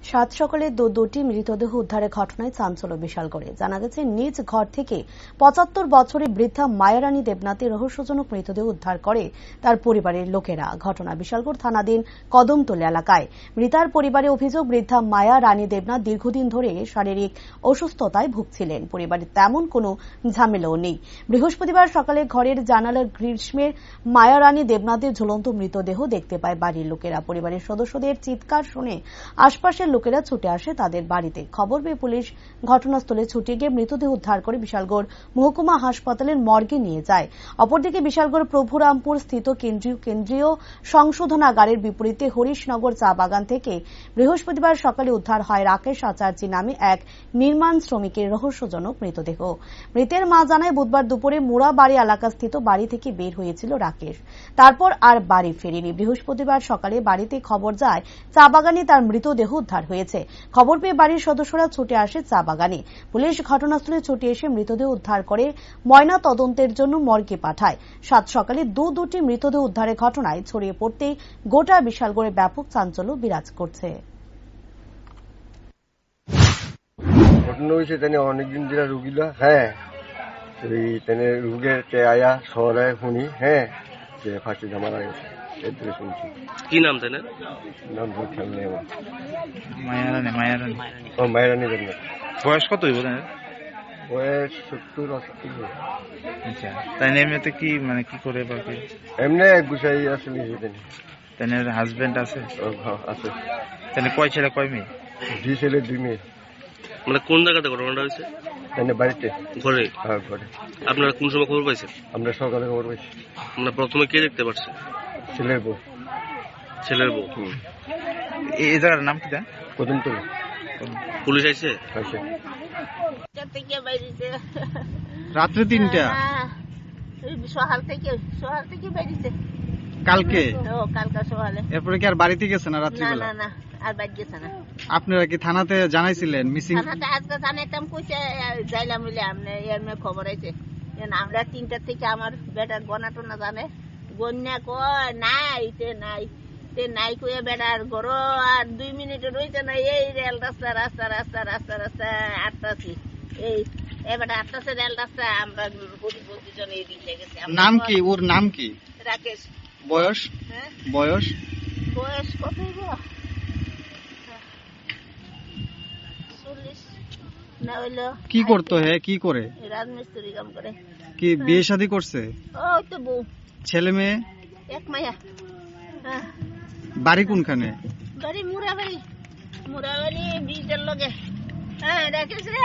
সাত সকালে দুটি মৃতদেহ উদ্ধারের ঘটনায় চাঞ্চল্য বিশালগড়ে। জানা গেছে, নিজ ঘর থেকে ৭৫ বছরের বৃদ্ধা মায়ারানী দেবনাথের রহস্যজনক মৃতদেহ উদ্ধার করে তার পরিবারের লোকেরা। ঘটনা বিশালগড় থানাধীন কদমতলী এলাকায়। মৃতার পরিবারের অভিযোগ, বৃদ্ধা মায়া রানী দেবনাথ দীর্ঘদিন ধরে শারীরিক অসুস্থতায় ভুগছিলেন। পরিবারে তেমন কোনো ঝামেলাও নেই। বৃহস্পতিবার সকালে ঘরের জানালার গ্রীষ্মের মায়া রানী দেবনাথের ঝুলন্ত মৃতদেহ দেখতে পায় বাড়ির লোকেরা। পরিবারের সদস্যদের চিৎকার শুনে আশপাশের লোকেরা ছুটে আসে তাদের বাড়িতে। খবর পেয়ে পুলিশ ঘটনাস্থলে ছুটে গিয়ে মৃতদেহ উদ্ধার করে বিশালগড় মহকুমা হাসপাতালের মর্গে নিয়ে যায়। অপরদিকে বিশালগড় প্রভুরামপুর স্থিত কেন্দ্রীয় সংশোধনাগারের বিপরীতে হরিশনগর চা বাগান থেকে বৃহস্পতিবার সকালে উদ্ধার হয় রাকেশ আচার্যী নামে এক নির্মাণ শ্রমিকের রহস্যজনক মৃতদেহ। মৃতের মা জানায়, বুধবার দুপুরে মুড়াবাড়ি এলাকাস্থিত বাড়ি থেকে বের হয়েছিল রাকেশ, তারপর আর বাড়ি ফেরেনি। বৃহস্পতিবার সকালে বাড়িতে খবর যায় চা বাগানে তার মৃতদেহ উদ্ধার হয়েছে। খবর পেয়ে বাড়ির সদস্যরা ছুটে আসে চা বাগানে। পুলিশ ঘটনাস্থলে ছুটে এসে মৃতদেহ উদ্ধার করে ময়না তদন্তের জন্য মর্গে পাঠায়। সাত সকালে দুটি মৃতদেহ উদ্ধারের ঘটনায় ছড়িয়ে পড়তেই গোটা বিশালগড়ে ব্যাপক চাঞ্চল্য বিরাজ করছে। ঘটনা হয়েছে অনেকদিন ধরে রুগীরা রোগের আয়া শহরে শুনি যে ফাঁসি জামারা গেছে। শুনছি কি নাম তাই নাম খেয়াল নেই আমার। মায়ারানী দেবনাথ। বয়স কত হইব? বয়স 70-80। আচ্ছা, তাই এমনিতে কি মানে কি করে বা কি এমনি গুছাই আসলে তাই হাজবেন্ড আছে? আছে। তাহলে কয় ছেলে কয় মেয়ে? 2 ছেলে 2 মেয়ে। মানে কোন জায়গাতে ঘটনাটা হয়েছে? বাড়িতে ঘরে? হ্যাঁ, ঘরে। আপনারা কোন সময় খবর পাইছেন? আমরা সকালে খবর পাইছি। মানে প্রথমে কে দেখতে পারছে? ছেলের বউ। এই জায়গার নাম কি? কদমতলী। পুলিশ আইছে? রাত্রে 3টা? সকাল থেকে বেরিয়েছে। কালকে? কালকে সকালে। এরপরে কি আর বাড়িতে গেছে না রাত্রিবেলা? না, আর বাড়ি গেছে না। আপনারা কি থানাতে জানাইছিলেন? মিসিং থানাতে আজকে জানাইতাম, কইছে যাইলাম বলে আপনি এর মেয়ে খবর আইছে। আমরা 3টা থেকে আমার বেটার গনাটনা জানে, গন্যা কয় নাই কইয়া বেটার ঘর আর 2 মিনিটে রইছে না। এই রেল রাস্তা আটটাছি, এবার আটটাছে রেল রাস্তা। আমরা প্রতিজন এই দিকে গেছি। নাম কি? ওর নাম কি? রাকেশ। বয়স? বয়স কত হইব? 40 না হইলো। কি করতো? কি করে? রাজমিস্ত্রি কাম করে। কি বিয়ে শাদী করছে? ওই তো বউ। ছেলে মেয়ে? এক মাইয়া। বাড়ি কোনখানে? বাড়ি মুড়াবাড়ি ব্রিজের লগে। রাকেশ রে।